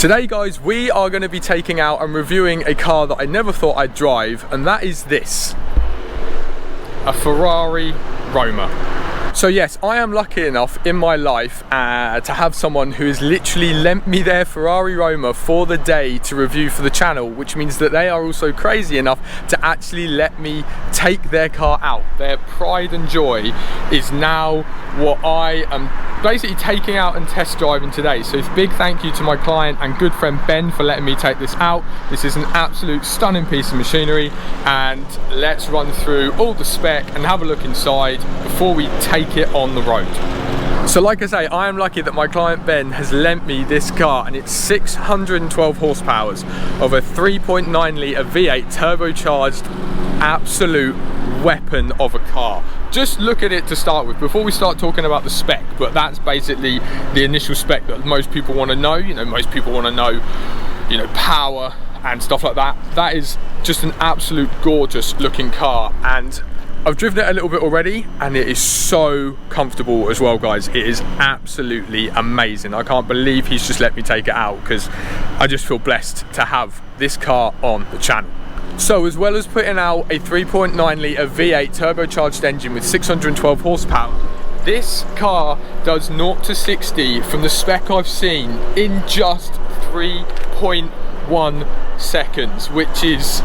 Today guys, we are going to be taking out and reviewing a car that I never thought I'd drive, and that is this. A Ferrari Roma. So yes, I am lucky enough in my life to have someone who has literally lent me their Ferrari Roma for the day to review for the channel, which means that they are also crazy enough to actually let me take their car out. Their pride and joy is now what I am basically taking out and test driving today. So it's a big thank you to my client and good friend Ben for letting me take this out. This is an absolute stunning piece of machinery, and let's run through all the spec and have a look inside before we take it on the road. So like I say, I am lucky that my client Ben has lent me this car, and it's 612 horsepower of a 3.9 litre V8 turbocharged absolute weapon of a car. Just look at it to start with before we start talking about the spec, but that's basically the initial spec that most people want to know. You know, most people want to know, you know, power and stuff like that. That is just an absolute gorgeous looking car, and I've driven it a little bit already, and it is so comfortable as well, guys. It is absolutely amazing. I can't believe he's just let me take it out, because I just feel blessed to have this car on the channel. So as well as putting out a 3.9 litre V8 turbocharged engine with 612 horsepower, this car does 0 to 60 from the spec I've seen in just 3.1 seconds, which is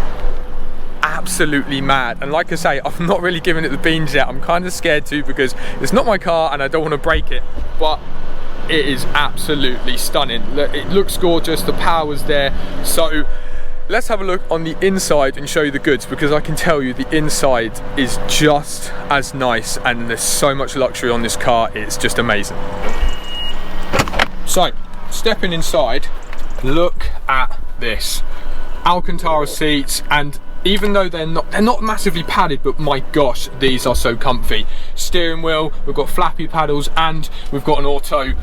absolutely mad. And like I say, I'm not really giving it the beans yet. I'm kind of scared to, because it's not my car and I don't want to break it, but it is absolutely stunning. It looks gorgeous, the power's there. So let's have a look on the inside and show you the goods, because I can tell you the inside is just as nice, and there's so much luxury on this car. It's just amazing. So stepping inside, look at this. Alcantara seats, and even though they're not massively padded, but my gosh, these are so comfy. Steering wheel, we've got flappy paddles, and we've got an auto.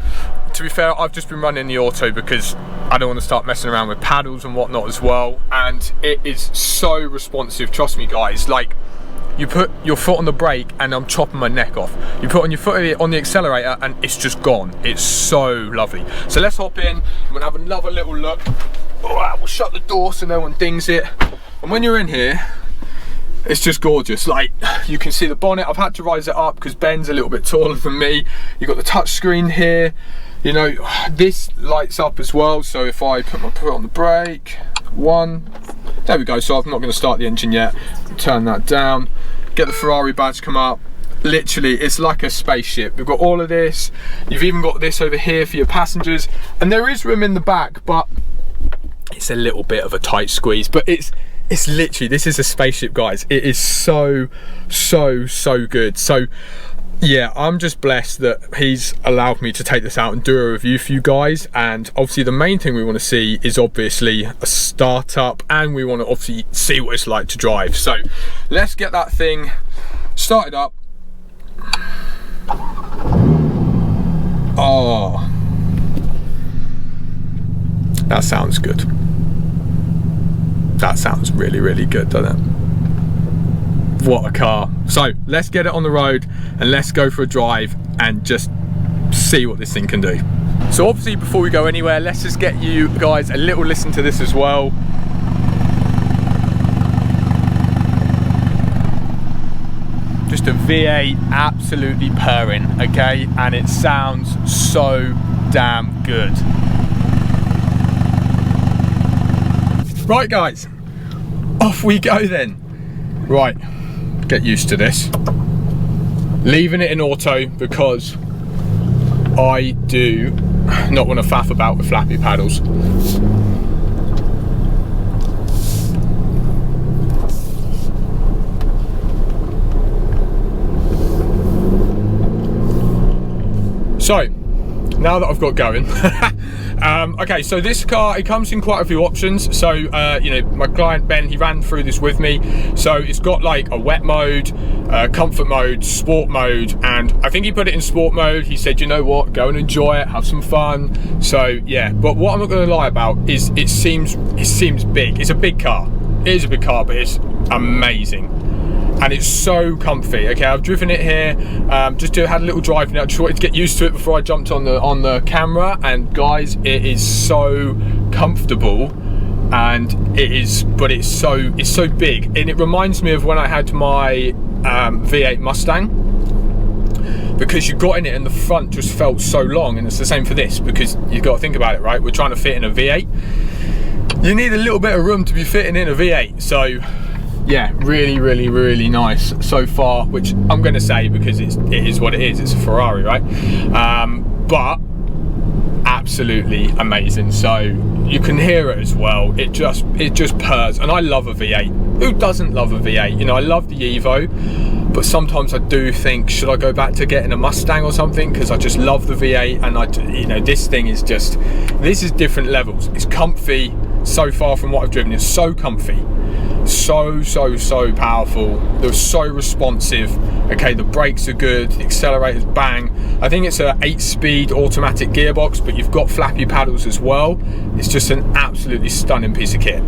To be fair, I've just been running the auto because I don't want to start messing around with paddles and whatnot as well, and it is so responsive, trust me guys. Like, you put your foot on the brake and I'm chopping my neck off. You put on your foot on the accelerator and it's just gone. It's so lovely. So let's hop in, we'll have another little look. Alright, we'll shut the door so no one dings it. And when you're in here, it's just gorgeous. Like, you can see the bonnet. I've had to rise it up because Ben's a little bit taller than me. You've got the touch screen here. You know, this lights up as well. So if I put my foot on the brake, there we go. So I'm not going to start the engine yet. Turn that down. Get the Ferrari badge come up. Literally, it's like a spaceship. We've got all of this. You've even got this over here for your passengers. And there is room in the back, but it's a little bit of a tight squeeze. But it's literally, this is a spaceship, guys. It is so good. So yeah, I'm just blessed that he's allowed me to take this out and do a review for you guys. And obviously the main thing we want to see is obviously a startup, and we want to obviously see what it's like to drive. So let's get that thing started up. Oh, that sounds good. That sounds really good, doesn't it? What a car. So let's get it on the road and let's go for a drive and just see what this thing can do. So obviously before we go anywhere, let's just get you guys a little listen to this as well. Just a V8 absolutely purring, okay? And it sounds so damn good. Right guys, off we go then. Right, get used to this. Leaving it in auto because I do not want to faff about with flappy paddles. So, now that I've got going, okay, so this car, it comes in quite a few options. So, you know, my client Ben, he ran through this with me. So it's got like a wet mode, comfort mode, sport mode, and I think he put it in sport mode. He said, you know what, go and enjoy it, have some fun. So yeah, but what I'm not going to lie about is it seems big. It's a big car. It is a big car, but it's amazing. And it's so comfy. Okay, I've driven it here, had a little drive now. Just wanted to get used to it before I jumped on the camera. And guys, it is so comfortable, and but it's so big, and it reminds me of when I had my V8 Mustang, because you got in it and the front just felt so long. And it's the same for this, because you've got to think about it, right? We're trying to fit in a V8. You need a little bit of room to be fitting in a V8. So yeah, really nice so far, which I'm going to say because it is what it is. It's a Ferrari, right? But absolutely amazing. So you can hear it as well. It just purrs, and I love a V8. Who doesn't love a V8? You know, I love the Evo, but sometimes I do think, should I go back to getting a Mustang or something? Because I just love the V8, and you know, this thing is just, this is different levels. It's comfy. So far from what I've driven, it's so comfy, so powerful. They're so responsive. Okay, the brakes are good, the accelerators bang. I think it's an 8-speed automatic gearbox, but you've got flappy paddles as well. It's just an absolutely stunning piece of kit.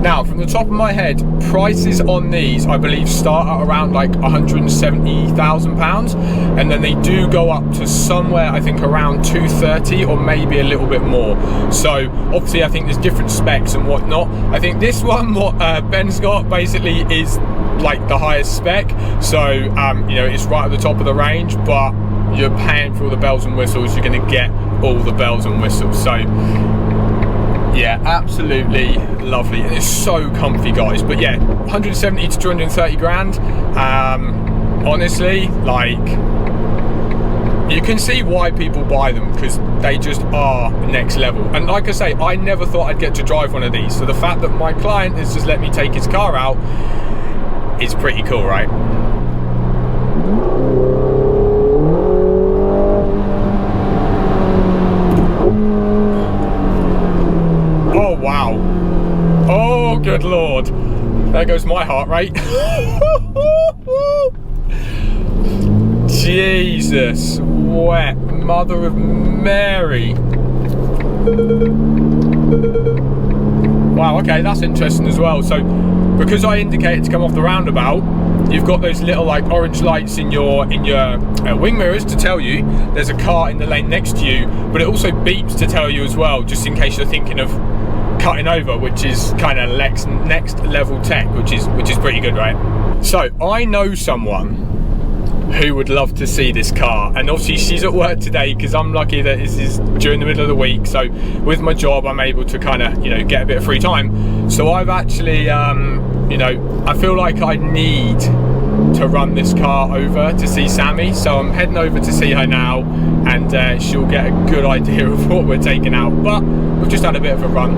Now, from the top of my head, prices on these, I believe, start at around like £170,000, and then they do go up to somewhere, I think, around 230 or maybe a little bit more. So obviously, I think there's different specs and whatnot. I think this one, what Ben's got, basically is like the highest spec. So you know, it's right at the top of the range, but you're paying for all the bells and whistles. You're going to get all the bells and whistles. So yeah, absolutely lovely, and it's so comfy, guys. But yeah, 170 to 230 grand. Honestly, like, you can see why people buy them, because they just are next level. And like I say, I never thought I'd get to drive one of these. So the fact that my client has just let me take his car out is pretty cool, right? Oh wow, oh good lord, there goes my heart rate. Jesus, wet mother of Mary. Wow, okay, that's interesting as well. So because I indicated to come off the roundabout, you've got those little like orange lights in your wing mirrors to tell you there's a car in the lane next to you, but it also beeps to tell you as well, just in case you're thinking of cutting over, which is kind of next level tech, which is pretty good, right? So I know someone who would love to see this car, and obviously she's at work today because I'm lucky that this is during the middle of the week. So with my job, I'm able to kind of, you know, get a bit of free time. So I've actually, you know, I feel like I need to run this car over to see Sammy. So I'm heading over to see her now, and she'll get a good idea of what we're taking out. But we've just had a bit of a run.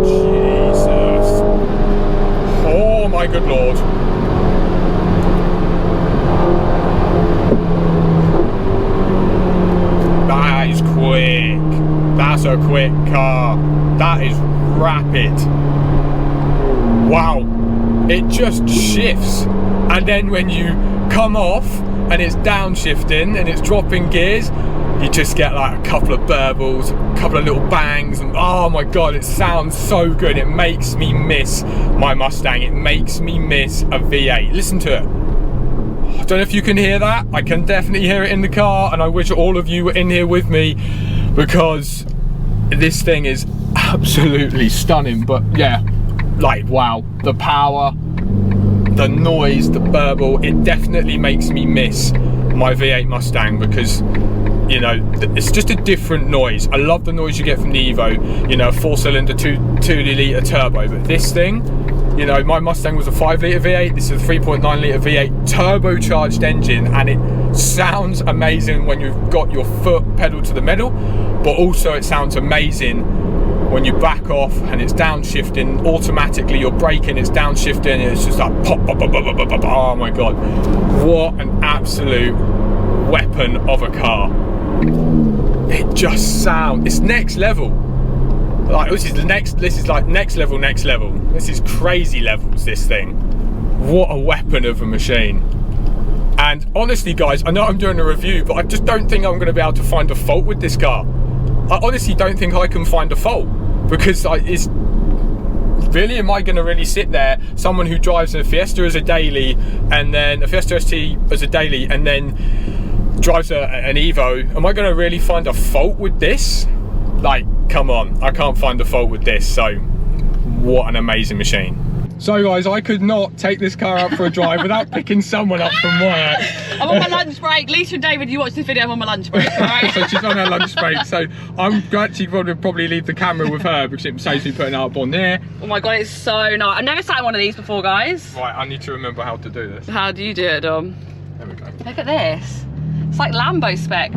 Jesus. Oh my good lord. That is quick. That's a quick car. That is rapid. Wow. It just shifts. And then when you come off and it's downshifting and it's dropping gears, you just get like a couple of burbles, a couple of little bangs, and oh my god, it sounds so good. It makes me miss my Mustang. It makes me miss a V8. Listen to it. I don't know if you can hear that. I can definitely hear it in the car, and I wish all of you were in here with me, because this thing is absolutely stunning. But yeah, like wow, the power, the noise, the burble, it definitely makes me miss my V8 Mustang, because you know, it's just a different noise. I love the noise you get from the Evo, you know, 4-cylinder 2 litre turbo, but this thing, you know, my Mustang was a 5 litre V8, this is a 3.9 litre V8 turbocharged engine, and it sounds amazing when you've got your foot pedal to the metal, but also it sounds amazing when you back off and it's downshifting automatically. You're braking, it's downshifting, and it's just like pop, pop, pop, pop, pop, pop. Oh my god, what an absolute weapon of a car. It just sounds, it's next level. Like this is like next level. This is crazy levels, this thing. What a weapon of a machine. And honestly guys, I know I'm doing a review, but I just don't think I'm going to be able to find a fault with this car. I honestly don't think I can find a fault, because it's really, am I going to really sit there, someone who drives a Fiesta as a daily, and then a Fiesta ST as a daily, and then drives an Evo, am I going to really find a fault with this? Like, come on, I can't find a fault with this. So what an amazing machine. So guys, I could not take this car out for a drive without picking someone up from work. I'm on my lunch break. Lisa and David, you watch this video, I'm on my lunch break, right? So she's on her lunch break, so I'm actually going to probably leave the camera with her because it saves me putting it up on there. Oh my god, it's so nice. I've never sat in one of these before, guys. Right, I need to remember how to do this. How do you do it, Dom? There we go. Look at this. It's like Lambo spec.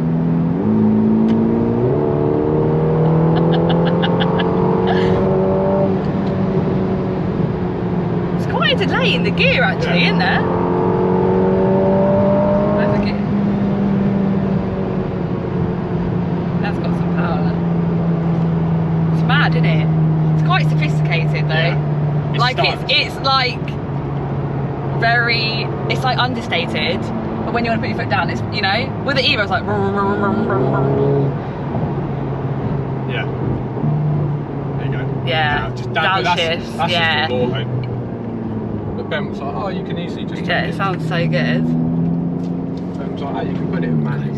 Quite a delay in the gear actually, isn't there? Where's the gear? That's got some power. It's mad, isn't it? It's quite sophisticated though. Yeah. Like it's like very, it's like understated, but when you want to put your foot down, it's, you know, with the Evo it's like yeah. There you go. Yeah. Just downshifts. That's yeah. just a law, but Ben was like, oh, you can easily just. Yeah, it sounds so good. Ben was like, oh, you can put it in manual.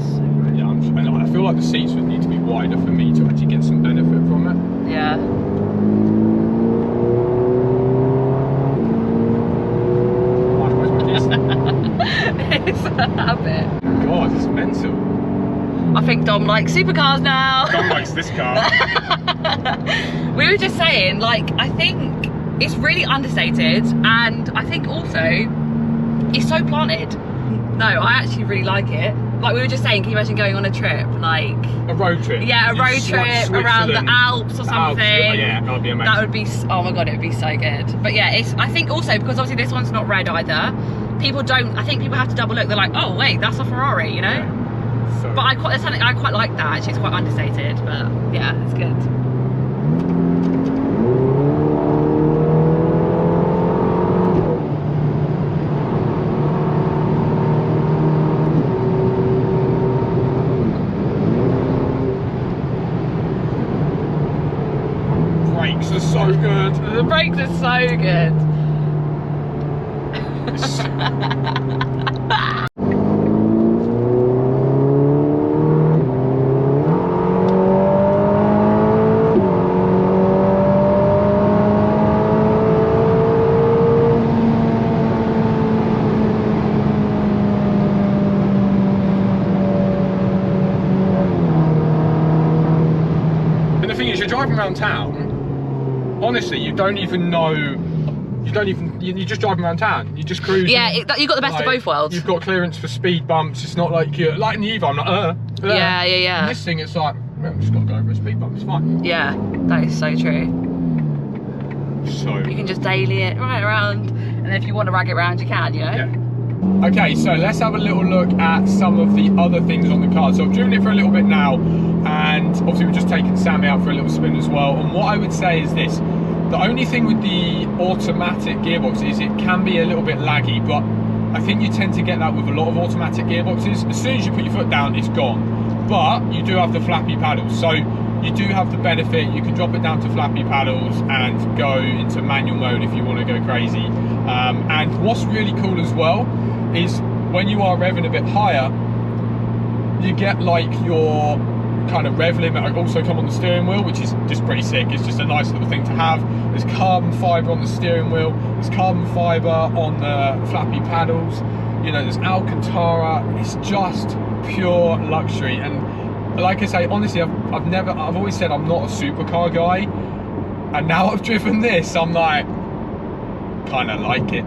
Yeah, and I feel like the seats would need to be wider for me to actually get some benefit from it. Yeah. It's a habit. God, it's mental. I think Dom likes supercars now. Dom likes this car. We were just saying, like, I think it's really understated, and I think also it's so planted. No, I actually really like it. Like we were just saying, can you imagine going on a trip, like a road trip? Yeah, a road trip around the Alps or something. Alps, yeah, that would be amazing. That would be, oh my god, it would be so good. But yeah, it's, I think also because obviously this one's not red either. People don't. I think people have to double look. They're like, oh wait, that's a Ferrari, you know. Yeah. So. But I quite like that. Actually, it's quite understated, but yeah, it's good. Brakes are so good. The brakes are so good. And the thing is, you're driving around town, honestly, you don't even know, you're just driving around town, you just cruise. Yeah, you've got the best of both worlds. You've got clearance for speed bumps, it's not like you're, like in the Evo, I'm like, Yeah. And this thing, it's like, well, I'm just got to go over a speed bump, it's fine. Yeah, that is so true. So. You can just daily it right around, and then if you want to rag it around, you can, you know? Yeah. Okay, so let's have a little look at some of the other things on the car. So I've driven it for a little bit now, and obviously we've just taken Sammy out for a little spin as well. And what I would say is this, the only thing with the automatic gearbox is it can be a little bit laggy, but I think you tend to get that with a lot of automatic gearboxes. As soon as you put your foot down, it's gone. But you do have the flappy paddles, so you do have the benefit, you can drop it down to flappy paddles and go into manual mode if you want to go crazy. And what's really cool as well is when you are revving a bit higher, you get like your kind of rev limit also come on the steering wheel, which is just pretty sick. It's just a nice little thing to have. There's carbon fibre on the steering wheel, there's carbon fibre on the flappy paddles, you know, there's Alcantara. It's just pure luxury. And like I say, honestly, I've always said I'm not a supercar guy, and now I've driven this, I'm like, kind of like it,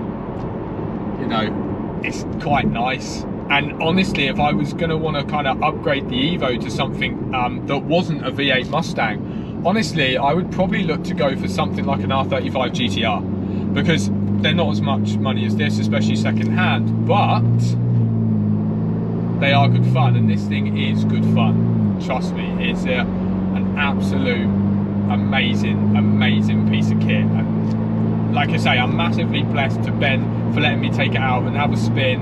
you know. It's quite nice. And honestly, if I was going to want to kind of upgrade the Evo to something that wasn't a V8 Mustang, honestly, I would probably look to go for something like an R35 GTR, because they're not as much money as this, especially second hand, but they are good fun, and this thing is good fun. Trust me, it's an absolute amazing piece of kit. And like I say, I'm massively blessed to Ben for letting me take it out and have a spin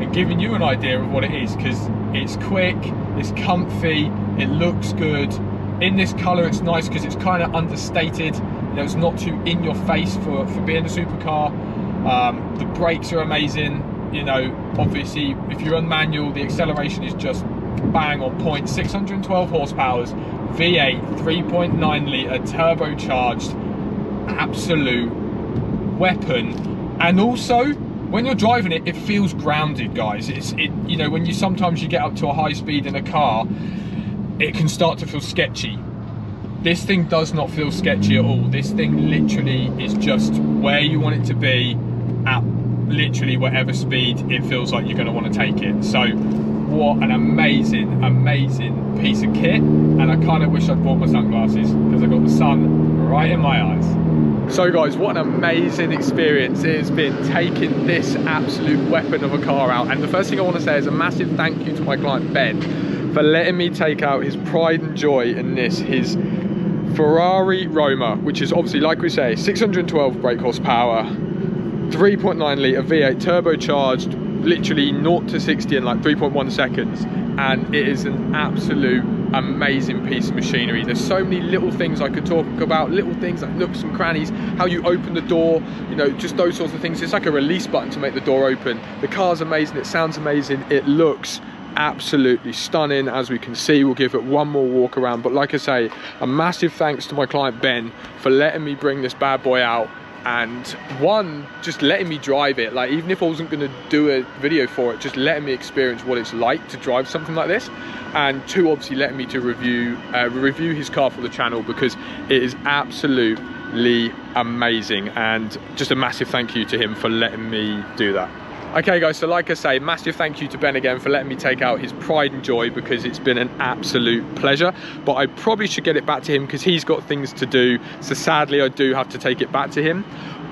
and giving you an idea of what it is, because it's quick, it's comfy, it looks good. In this colour, it's nice because it's kind of understated, you know, it's not too in your face for being a supercar. The brakes are amazing, you know, obviously if you're on manual, the acceleration is just bang on point. 612 horsepower, V8, 3.9 litre, turbocharged, absolute weapon. And also, when you're driving it, it feels grounded, guys. You know, when sometimes you get up to a high speed in a car, it can start to feel sketchy. This thing does not feel sketchy at all. This thing literally is just where you want it to be at literally whatever speed it feels like you're going to want to take it. So what an amazing, amazing piece of kit. And I kind of wish I'd bought my sunglasses because I got the sun right in my eyes. So guys, what an amazing experience it has been taking this absolute weapon of a car out. And the first thing I want to say is a massive thank you to my client Ben for letting me take out his pride and joy in this, his Ferrari Roma, which is obviously, like we say, 612 brake horsepower, 3.9 litre V8 turbocharged, literally 0 to 60 in like 3.1 seconds. And it is an absolute amazing piece of machinery. There's so many little things I could talk about, little things like nooks and crannies, how you open the door, you know, just those sorts of things. It's like a release button to make the door open. The car's amazing, it sounds amazing, it looks absolutely stunning. As we can see, we'll give it one more walk around. But like I say, a massive thanks to my client Ben for letting me bring this bad boy out, and one, just letting me drive it. Like, even if I wasn't going to do a video for it, just letting me experience what it's like to drive something like this. And two, obviously letting me to review his car for the channel, because it is absolutely amazing. And just a massive thank you to him for letting me do that. Okay guys, so like I say, massive thank you to Ben again for letting me take out his pride and joy, because it's been an absolute pleasure. But I probably should get it back to him because he's got things to do. So sadly, I do have to take it back to him.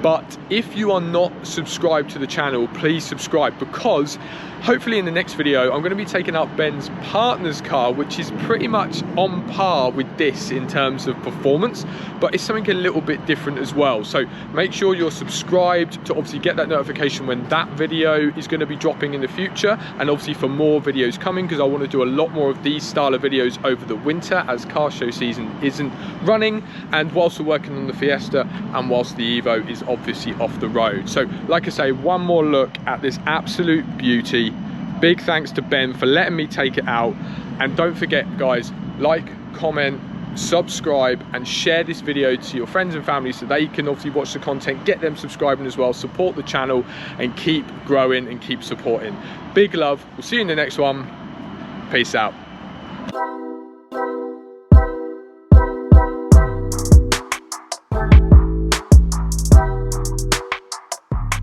But if you are not subscribed to the channel, please subscribe, because hopefully in the next video, I'm going to be taking out Ben's partner's car, which is pretty much on par with this in terms of performance, but it's something a little bit different as well. So make sure you're subscribed to obviously get that notification when that video is going to be dropping in the future, and obviously for more videos coming, because I want to do a lot more of these style of videos over the winter as car show season isn't running, and whilst we're working on the Fiesta and whilst the Evo is obviously off the road. So like I say, one more look at this absolute beauty. Big thanks to Ben for letting me take it out. And don't forget guys, like, comment, subscribe, and share this video to your friends and family so they can obviously watch the content, get them subscribing as well, support the channel, and keep growing and keep supporting. Big love. We'll see you in the next one. Peace out.